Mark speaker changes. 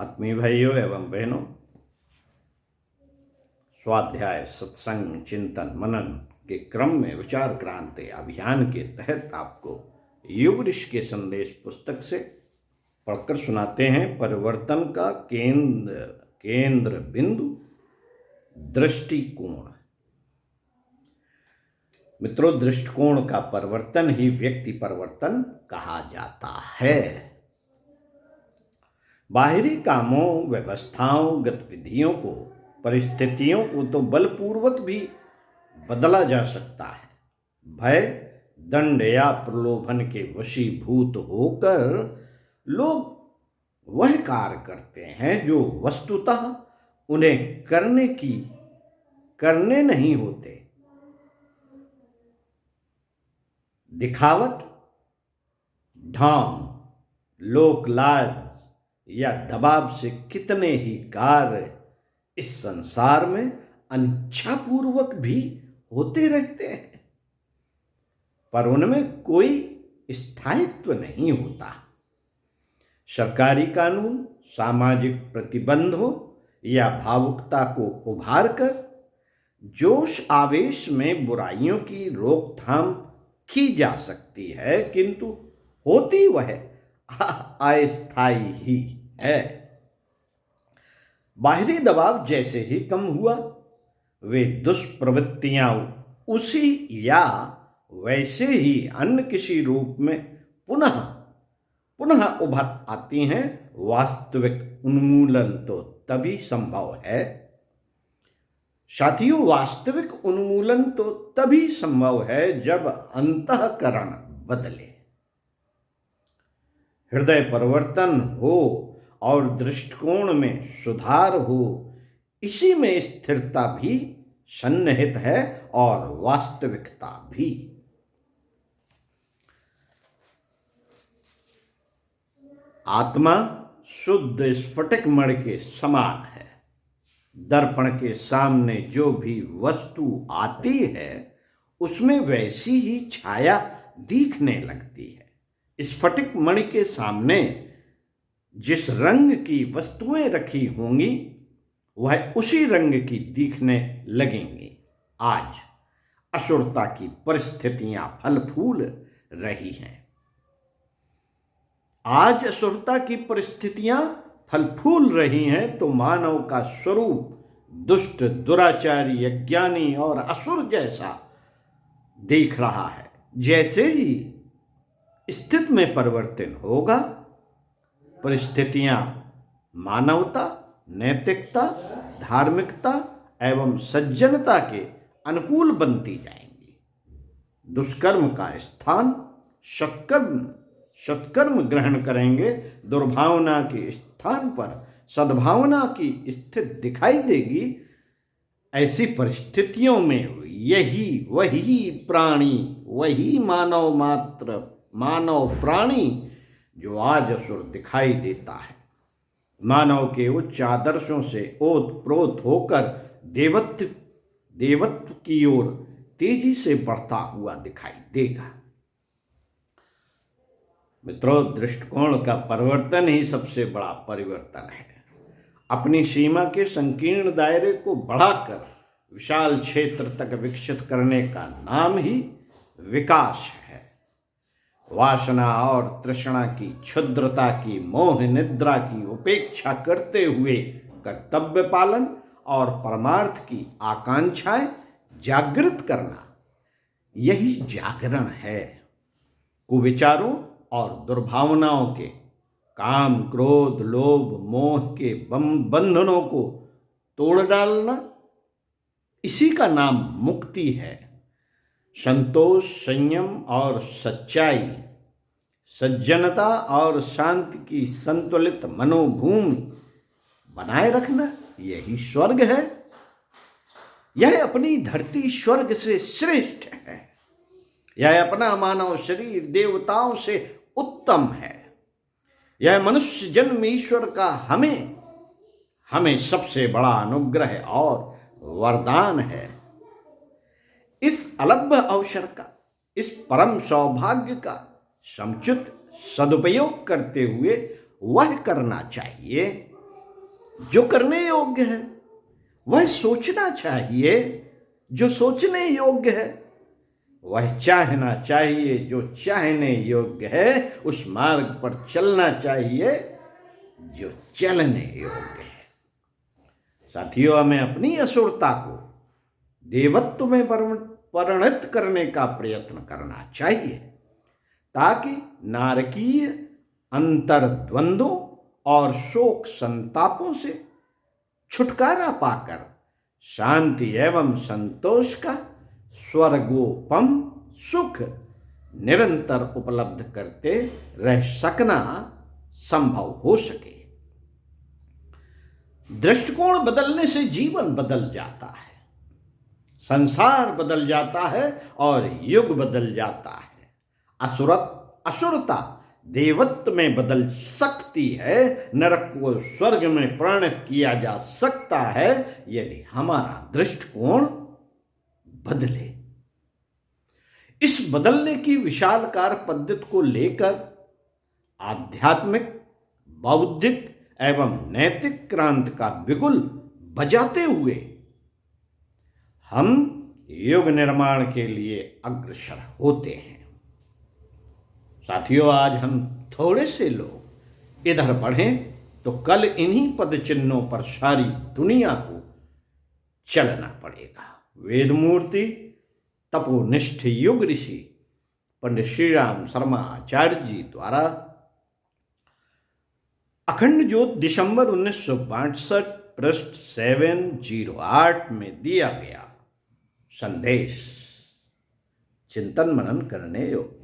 Speaker 1: आत्मीय भाइयों एवं बहनों, स्वाध्याय सत्संग चिंतन मनन के क्रम में विचार क्रांति अभियान के तहत आपको योग ऋषि के संदेश पुस्तक से पढ़कर सुनाते हैं। परिवर्तन का केंद्र बिंदु दृष्टिकोण। मित्रों, दृष्टिकोण का परिवर्तन ही व्यक्ति परिवर्तन कहा जाता है। बाहरी कामों, व्यवस्थाओं, गतिविधियों को, परिस्थितियों को तो बलपूर्वक भी बदला जा सकता है। भय, दंड या प्रलोभन के वशीभूत होकर लोग वह कार्य करते हैं जो वस्तुतः उन्हें करने नहीं होते। दिखावट, ढोंग, लोकलाज या दबाव से कितने ही कार्य इस संसार में अनिच्छापूर्वक भी होते रहते हैं, पर उनमें कोई स्थायित्व नहीं होता। सरकारी कानून, सामाजिक प्रतिबंधों या भावुकता को उभार कर जोश आवेश में बुराइयों की रोकथाम की जा सकती है, किंतु होती वह अस्थायी ही है। बाहरी दबाव जैसे ही कम हुआ, वे दुष्प्रवृत्तियां उसी या वैसे ही अन्य किसी रूप में पुनः उभर आती हैं। वास्तविक उन्मूलन तो तभी संभव है साथियों, वास्तविक उन्मूलन तो तभी संभव है जब अंतःकरण बदले, हृदय परिवर्तन हो और दृष्टिकोण में सुधार हो। इसी में स्थिरता भी सन्निहित है और वास्तविकता भी। आत्मा शुद्ध स्फटिक मणि के समान है। दर्पण के सामने जो भी वस्तु आती है उसमें वैसी ही छाया दिखने लगती है। स्फटिक मणि के सामने जिस रंग की वस्तुएं रखी होंगी वह उसी रंग की दिखने लगेंगी। आज असुरता की परिस्थितियां फल फूल रही हैं। आज असुरता की परिस्थितियां फल फूल रही हैं तो मानव का स्वरूप दुष्ट, दुराचारी, अज्ञानी और असुर जैसा दिख रहा है। जैसे ही स्थिति में परिवर्तन होगा, परिस्थितियां मानवता, नैतिकता, धार्मिकता एवं सज्जनता के अनुकूल बनती जाएंगी। दुष्कर्म का स्थान सत्कर्म ग्रहण करेंगे। दुर्भावना के स्थान पर सद्भावना की स्थिति दिखाई देगी। ऐसी परिस्थितियों में वही मानव प्राणी जो आज असुर दिखाई देता है, मानव के उच्च आदर्शों से ओतप्रोत होकर देवत्व की ओर तेजी से बढ़ता हुआ दिखाई देगा। मित्रों, दृष्टिकोण का परिवर्तन ही सबसे बड़ा परिवर्तन है। अपनी सीमा के संकीर्ण दायरे को बढ़ाकर विशाल क्षेत्र तक विकसित करने का नाम ही विकास है। वासना और तृष्णा की, क्षुद्रता की, मोह निद्रा की उपेक्षा करते हुए कर्तव्य पालन और परमार्थ की आकांक्षाएं जागृत करना, यही जागरण है। कुविचारों और दुर्भावनाओं के, काम, क्रोध, लोभ, मोह के बंधनों को तोड़ डालना, इसी का नाम मुक्ति है। संतोष, संयम और सच्चाई, सज्जनता और शांति की संतुलित मनोभूमि बनाए रखना, यही स्वर्ग है। यह अपनी धरती स्वर्ग से श्रेष्ठ है। यह अपना मानव शरीर देवताओं से उत्तम है। यह मनुष्य जन्म ईश्वर का हमें सबसे बड़ा अनुग्रह और वरदान है। इस अलभ्य अवसर का, इस परम सौभाग्य का समुचित सदुपयोग करते हुए वह करना चाहिए जो करने योग्य है, वह सोचना चाहिए जो सोचने योग्य है, वह चाहना चाहिए जो चाहने योग्य है, उस मार्ग पर चलना चाहिए जो चलने योग्य है। साथियों, हमें अपनी असुरता को देवत्व में परिणत करने का प्रयत्न करना चाहिए, ताकि नारकीय अंतर्द्वंद्वों और शोक संतापों से छुटकारा पाकर शांति एवं संतोष का स्वर्गोपम सुख निरंतर उपलब्ध करते रह सकना संभव हो सके। दृष्टिकोण बदलने से जीवन बदल जाता है, संसार बदल जाता है और युग बदल जाता है। असुरता देवत्व में बदल सकती है, नरक को स्वर्ग में परिणत किया जा सकता है यदि हमारा दृष्टिकोण बदले। इस बदलने की विशालकार पद्धति को लेकर आध्यात्मिक, बौद्धिक एवं नैतिक क्रांति का बिगुल बजाते हुए हम युग निर्माण के लिए अग्रसर होते हैं। साथियों, आज हम थोड़े से लोग इधर बढ़ें तो कल इन्हीं पद चिन्हों पर सारी दुनिया को चलना पड़ेगा। वेदमूर्ति तपोनिष्ठ युग ऋषि पंडित श्री राम शर्मा आचार्य जी द्वारा अखंड ज्योत दिसंबर 1962 पृष्ठ 708 में दिया गया संदेश चिंतन मनन करने योग्य।